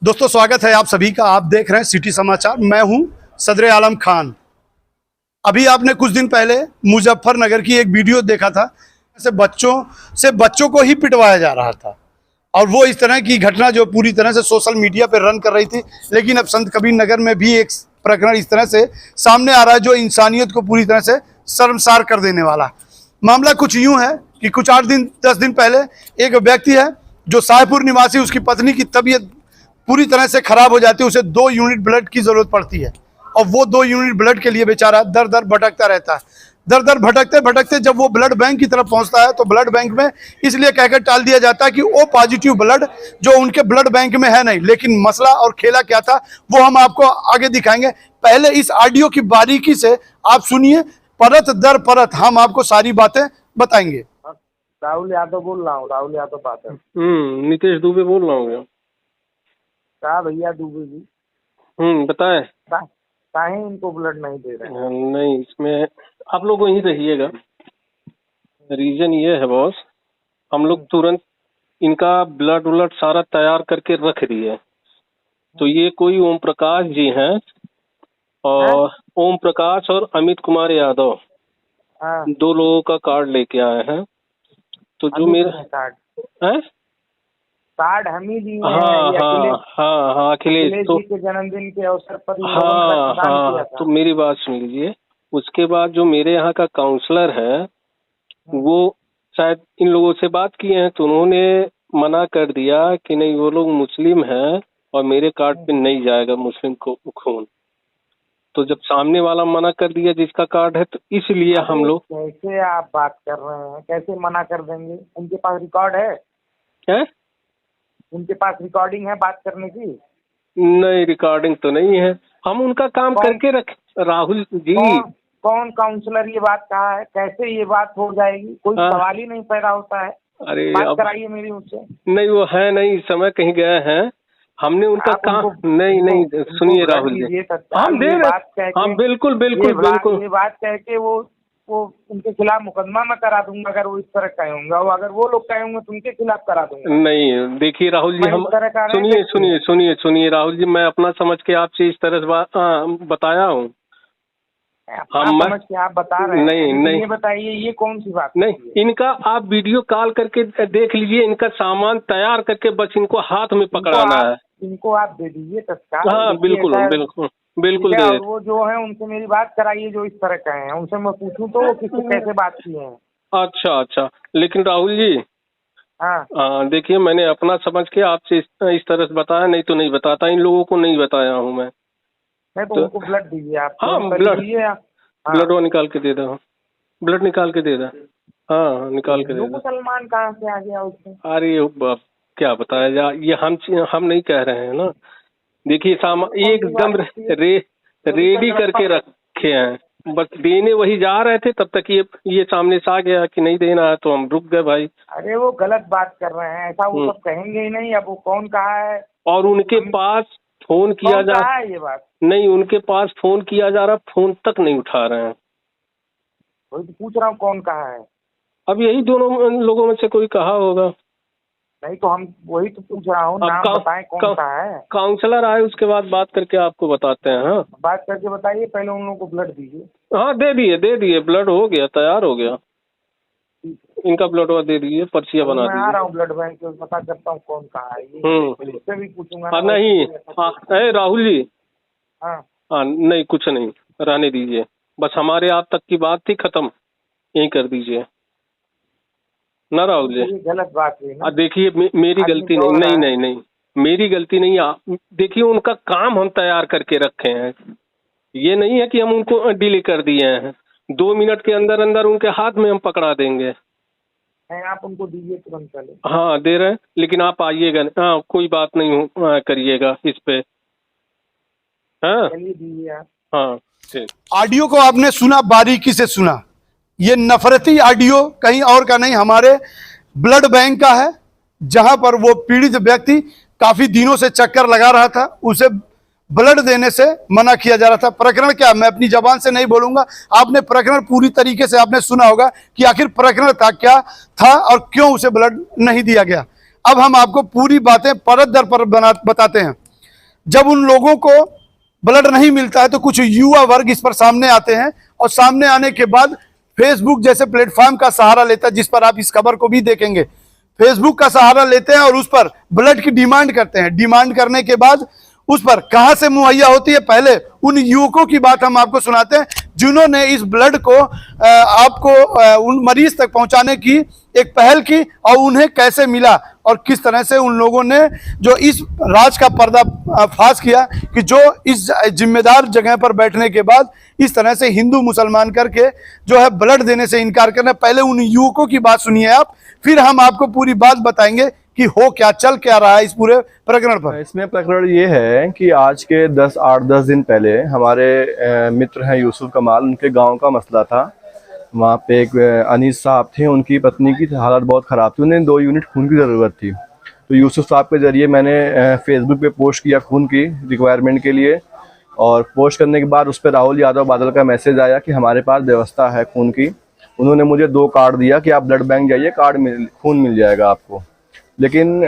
दोस्तों स्वागत है आप सभी का। आप देख रहे हैं सिटी समाचार। मैं हूं सदर आलम खान। अभी आपने कुछ दिन पहले मुजफ्फरनगर की एक वीडियो देखा था। बच्चों को ही पिटवाया जा रहा था और वो इस तरह की घटना जो पूरी तरह से सोशल मीडिया पर रन कर रही थी। लेकिन अब संत कबीर नगर में भी एक प्रकरण इस तरह से सामने आ रहा है जो इंसानियत को पूरी तरह से शर्मसार कर देने वाला। मामला कुछ यूं है कि कुछ 10 दिन पहले एक व्यक्ति है जो शाहपुर निवासी, उसकी पत्नी की तबीयत पूरी तरह से खराब हो जाती है। उसे 2 यूनिट ब्लड की जरूरत पड़ती है और वो 2 यूनिट ब्लड के लिए बेचारा दर दर भटकता रहता है। दर दर भटकते भटकते जब वो ब्लड बैंक की तरफ पहुंचता है तो ब्लड बैंक में इसलिए कहकर टाल दिया जाता है कि ओ पॉजिटिव ब्लड जो उनके ब्लड बैंक में है नहीं। लेकिन मसला और खेला क्या था वो हम आपको आगे दिखाएंगे। पहले इस ऑडियो की बारीकी से आप सुनिए, परत दर परत हम आपको सारी बातें बताएंगे। राहुल यादव बोल रहा हूँ। राहुल यादव बात है। नितेश दुबे बोल रहा हूँ। कहा भैया दुबे जी? बताएं। काहे इनको ब्लड नहीं दे रहे हैं? नहीं, इसमें आप लोग वहीं रहिएगा। रीजन ये है बॉस, हम लोग तुरंत इनका ब्लड व्लड सारा तैयार करके रख दिए। तो ये कोई ओम प्रकाश जी हैं और ओम प्रकाश और अमित कुमार यादव 2 लोगों का कार्ड लेके आए हैं। तो जो मेरा कार्ड हम ही दिए हाँ अखिलेश तो के जन्मदिन के अवसर पर तो मेरी बात सुन लीजिए। उसके बाद जो मेरे यहाँ का काउंसलर है वो शायद इन लोगों से बात किए हैं तो उन्होंने मना कर दिया कि नहीं, वो लोग मुस्लिम हैं और मेरे कार्ड पे नहीं जाएगा मुस्लिम को खून। तो जब सामने वाला मना कर दिया जिसका कार्ड है तो इसलिए हम लोग। कैसे आप बात कर रहे हैं? कैसे मना कर देंगे? उनके पास रिकॉर्ड है? उनके पास रिकॉर्डिंग है बात करने की? नहीं, रिकॉर्डिंग तो नहीं है। हम उनका काम करके रख। राहुल जी कौन काउंसलर ये बात कहा है? कैसे ये बात हो जाएगी? कोई सवाल ही नहीं पैदा होता है। अरे बात कराइए मेरी उनसे। नहीं, वो है नहीं, इस समय कहीं गए हैं। हमने उनका काम नहीं सुनिए राहुल जी, हम दे रहे। हम बिल्कुल ये बात कह के वो उनके खिलाफ मुकदमा मैं करा दूंगा अगर वो इस तरह कहे होंगे। और अगर वो लोग कहे होंगे तो उनके खिलाफ करा दूंगा। नहीं देखिए राहुल जी, हम सुनिए राहुल जी, मैं अपना समझ के आपसे इस तरह से बताया हूँ। समझ के आप बता रहे हैं? नहीं ये बताइए ये कौन सी बात? नहीं, इनका आप वीडियो कॉल करके देख लीजिए। इनका सामान तैयार करके बस इनको हाथ में पकड़ाना है। इनको आप दे दीजिए तत्काल। हाँ बिल्कुल दे। वो जो है उनसे मेरी बात कराइए जो इस तरह का है। उनसे मैं पूछूं तो किसी कैसे बात की है? अच्छा, लेकिन राहुल जी देखिए, मैंने अपना समझ के आपसे इस तरह से बताया, नहीं तो नहीं बताता। इन लोगों को नहीं बताया हूँ मैं। तो उनको ब्लड दीजिए आप। ब्लड वो निकाल के दे दो। ब्लड निकाल के दे दो। हाँ निकाल के दे दो। मुसलमान कहाँ से आ गया उसमें? अरे क्या बताया जा, ये हम नहीं कह रहे हैं ना। देखिए सामान एकदम रेडी करके रखे हैं, बस देने वही जा रहे थे तब तक ये सामने से आ गया कि नहीं देना है तो हम रुक गए भाई। अरे वो गलत बात कर रहे हैं, ऐसा वो सब कहेंगे ही नहीं। अब वो कौन कहा है? और उनके पास फोन किया जा रहा है, ये बात नहीं, उनके पास फोन किया जा रहा, फोन तक नहीं उठा रहे हैं। वही तो पूछ रहा हूँ कौन कहा है? अब यही दोनों लोगों में से कोई कहा होगा। नहीं तो हम वही तो पूछ रहा हूँ, नाम बताएं कौन सा है? काउंसलर आए उसके बाद बात करके आपको बताते हैं। हाँ बात करके बताइए, पहले उन लोगों को ब्लड दीजिए। हाँ दे दिए, ब्लड हो गया, तैयार हो गया। इनका ब्लड दे दीजिए, पर्चियाँ बना दीजिए। मैं आ रहा हूँ ब्लड बैंक से, पता करता हूँ कौन कहा है। उससे भी पूछूंगा। नहीं राहुल जी, नहीं कुछ नहीं, रहने दीजिए। बस हमारे आप तक की बात थी, खत्म, यही कर दीजिए ना राहुल जी। गलत बात है। देखिए मेरी गलती नहीं, मेरी गलती नहीं। देखिए उनका काम हम तैयार करके रखे हैं। ये नहीं है कि हम उनको डिले कर दिए हैं। 2 मिनट के अंदर अंदर उनके हाथ में हम पकड़ा देंगे। आप उनको दीजिए तुरंत पहले। हाँ दे रहे हैं, लेकिन आप आइएगा। हाँ कोई बात नहीं करिएगा इस पे। हाँ दीजिए आप। हाँ ठीक। ऑडियो को आपने सुना, बारीकी से सुना। ये नफरती ऑडियो कहीं और का नहीं, हमारे ब्लड बैंक का है, जहां पर वो पीड़ित व्यक्ति काफी दिनों से चक्कर लगा रहा था। उसे ब्लड देने से मना किया जा रहा था। प्रकरण क्या, मैं अपनी जबान से नहीं बोलूंगा, आपने प्रकरण पूरी तरीके से आपने सुना होगा कि आखिर प्रकरण था क्या था और क्यों उसे ब्लड नहीं दिया गया। अब हम आपको पूरी बातें परत दर परत बताते हैं। जब उन लोगों को ब्लड नहीं मिलता है तो कुछ युवा वर्ग इस पर सामने आते हैं और सामने आने के बाद फेसबुक जैसे प्लेटफॉर्म का सहारा लेता है, जिस पर आप इस खबर को भी देखेंगे। फेसबुक का सहारा लेते हैं और उस पर ब्लड की डिमांड करते हैं। डिमांड करने के बाद उस पर कहां से मुहैया होती है, पहले उन युवकों की बात हम आपको सुनाते हैं जिन्होंने इस ब्लड को आपको उन मरीज तक पहुंचाने की एक पहल की और उन्हें कैसे मिला और किस तरह से उन लोगों ने जो इस राज का पर्दाफाश किया कि जो इस जिम्मेदार जगह पर बैठने के बाद इस तरह से हिंदू मुसलमान करके जो है ब्लड देने से इनकार करना। पहले उन युवकों की बात सुनिए आप, फिर हम आपको पूरी बात बताएंगे कि हो क्या, चल क्या रहा है इस पूरे प्रकरण पर। इसमें प्रकरण ये है कि आज के 8-10 दिन पहले हमारे मित्र हैं यूसुफ कमाल, उनके गांव का मसला था। वहाँ पे एक अनीस साहब थे, उनकी पत्नी की हालत बहुत ख़राब थी, उन्हें 2 यूनिट खून की ज़रूरत थी। तो यूसुफ साहब के ज़रिए मैंने फेसबुक पे पोस्ट किया खून की रिक्वायरमेंट के लिए, और पोस्ट करने के बाद उस पर राहुल यादव बादल का मैसेज आया कि हमारे पास व्यवस्था है खून की। उन्होंने मुझे 2 कार्ड दिया कि आप ब्लड बैंक जाइए, खून मिल जाएगा आपको। लेकिन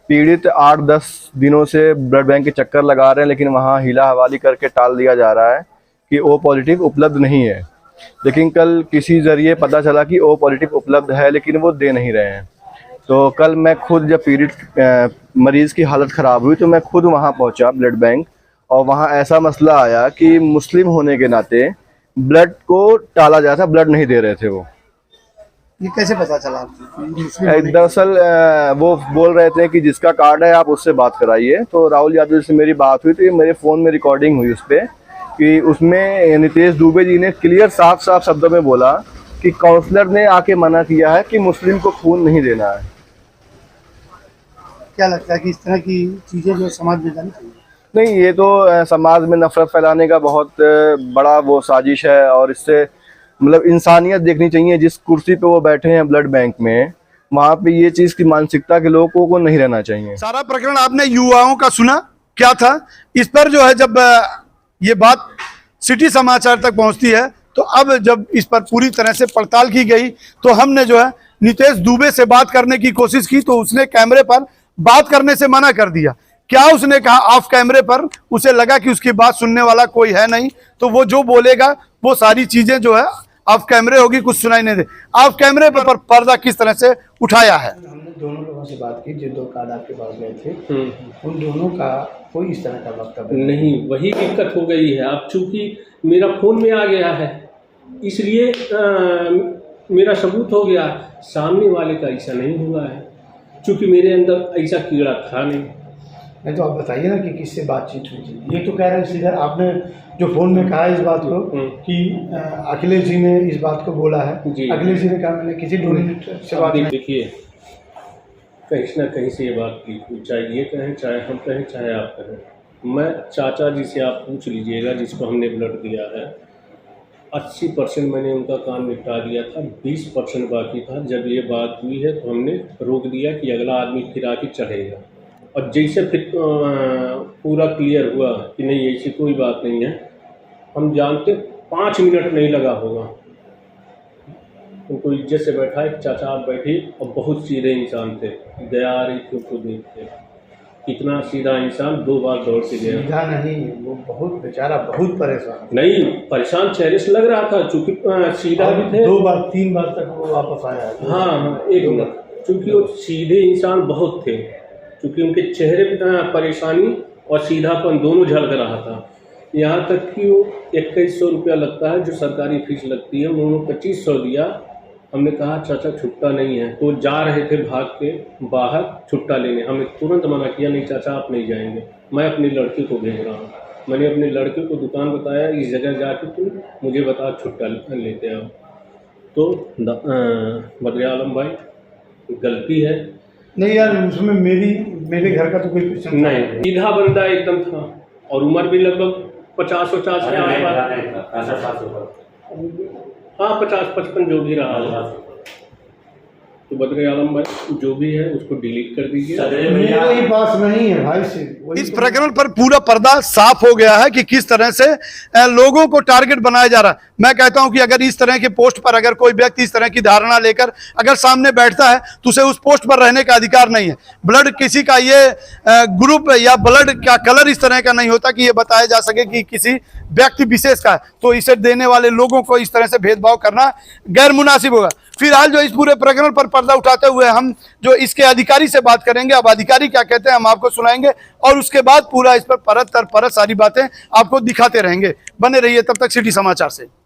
पीड़ित 8-10 दिनों से ब्लड बैंक के चक्कर लगा रहे हैं, लेकिन वहाँ हीला हवाली करके टाल दिया जा रहा है कि ओ पॉजिटिव उपलब्ध नहीं है। लेकिन कल किसी ज़रिए पता चला कि ओ पॉजिटिव उपलब्ध है, लेकिन वो दे नहीं रहे हैं। तो कल मैं खुद, जब पीड़ित मरीज़ की हालत ख़राब हुई, तो मैं खुद वहाँ पहुँचा ब्लड बैंक, और वहाँ ऐसा मसला आया कि मुस्लिम होने के नाते ब्लड को टाला जा रहा था, ब्लड नहीं दे रहे थे वो। ये कैसे पता चला? दरअसल वो बोल रहे थे कि जिसका कार्ड है आप उससे बात कराइए। तो राहुल यादव से मेरी बात हुई, तो मेरे फ़ोन में रिकॉर्डिंग हुई उस पर कि उसमें नितेश दुबे जी ने क्लियर साफ शब्दों में बोला कि काउंसलर ने आके मना किया है कि मुस्लिम को खून नहीं देना है। क्या लगता है कि इस तरह की चीज़ें जो समाज में जानी चाहिए? नहीं, ये तो समाज में नफरत फैलाने का बहुत बड़ा वो साजिश है, और इससे मतलब इंसानियत देखनी चाहिए। जिस कुर्सी पे वो बैठे हैं ब्लड बैंक में, वहाँ पे ये चीज़ की मानसिकता के लोगों को नहीं रहना चाहिए। सारा प्रकरण आपने युवाओं का सुना, क्या था इस पर जो है जब ये बात सिटी समाचार तक पहुंचती है, तो अब जब इस पर पूरी तरह से पड़ताल की गई तो हमने जो है नितेश दुबे से बात करने की कोशिश की, तो उसने कैमरे पर बात करने से मना कर दिया। क्या उसने कहा ऑफ कैमरे पर? उसे लगा कि उसकी बात सुनने वाला कोई है नहीं, तो वो जो बोलेगा वो सारी चीजें जो है ऑफ कैमरे होगी, कुछ सुनाई नहीं दे। ऑफ कैमरे पर पर्दा किस तरह से उठाया है? हमने दोनों लोगों से बात की, जो 2 कार्ड आपके पास गए थे, उन दोनों का कोई इस तरह का वक्तव्य नहीं। वही दिक्कत हो गई है। अब चूंकि मेरा फोन में आ गया है, इसलिए मेरा सबूत हो गया। सामने वाले का ऐसा नहीं हुआ है, चूंकि मेरे अंदर ऐसा कीड़ा था नहीं। तो आप बताइए ना कि किससे बातचीत हुई थी। ये तो कह रहे हैं सीधा आपने जो फोन में कहा इस बात को कि अखिलेश जी ने इस बात को बोला है। अखिलेश जी ने कहा मैंने किसी डोनेटर से बात नहीं। देखिए, कहीं ना कहीं से ये बात की, चाहे ये कहें, चाहे हम कहें, चाहे आप कहें। मैं चाचा जी से आप पूछ लीजिएगा जिसको हमने ब्लड दिया है, 80% मैंने उनका काम निपटा दिया था, 20% बाकी था। जब ये बात हुई है तो हमने रोक दिया कि अगला आदमी फिर आके चढ़ेगा। और जैसे फिर पूरा क्लियर हुआ कि नहीं ऐसी कोई बात नहीं है, हम जानते 5 मिनट नहीं लगा होगा। उनको इज्जत से बैठा है, चाचा आप बैठिए। और बहुत सीधे इंसान थे, दया आ रही थी उनको देख के। कितना सीधा इंसान, 2 बार दौड़ के गया। सीधा नहीं, वो बहुत बेचारा बहुत परेशान। नहीं, परेशान चेहरे से लग रहा था, चूँकि सीधा भी थे। 2 बार 3 बार तक वो वापस आया। हाँ, एक मिनट, चूँकि वो सीधे इंसान बहुत थे, क्योंकि उनके चेहरे पे परेशानी और सीधापन दोनों झलक रहा था। यहाँ तक कि वो 2100 रुपया लगता है जो सरकारी फीस लगती है, उन्होंने 2500 दिया। हमने कहा चाचा छुट्टा नहीं है, तो जा रहे थे भाग के बाहर छुट्टा लेने। हमने तुरंत मना किया, नहीं चाचा आप नहीं जाएंगे, मैं अपनी लड़की को भेज रहा हूँ। मैंने अपने लड़के को दुकान बताया, इस जगह जाके तुम मुझे बता छुट्टा लेते आओ। तो बद्र आलम भाई गलती है। नहीं यार, उसमें मेरे घर का तो कोई क्वेश्चन नहीं, सीधा बंदा एकदम था, और उम्र भी लगभग 50-50 के आसपास। हाँ, 50-55 जो भी रहा। तो बदर आलम भाई जो भी है उसको डिलीट कर दीजिए। मेरे ही पास नहीं है भाई से वही इस तो- प्रकरण पर पूरा पर्दा साफ हो गया है कि किस तरह से लोगों को टारगेट बनाया जा रहा है। मैं कहता हूं कि अगर इस तरह के पोस्ट पर अगर कोई व्यक्ति इस तरह की धारणा लेकर अगर सामने बैठता है तो उसे उस पोस्ट पर रहने का अधिकार नहीं है। ब्लड किसी का ये ग्रुप या ब्लड का कलर इस तरह का नहीं होता कि ये बताया जा सके कि किसी व्यक्ति विशेष का है, तो इसे देने वाले लोगों को इस तरह से भेदभाव करना गैर मुनासिब होगा। फिलहाल जो इस पूरे प्रकरण पर पर्दा उठाते हुए हम जो इसके अधिकारी से बात करेंगे, अब अधिकारी क्या कहते हैं हम आपको सुनाएंगे और उसके बाद पूरा इस पर परत तर परत सारी बातें आपको दिखाते रहेंगे। बने रहिए तब तक सिटी समाचार से।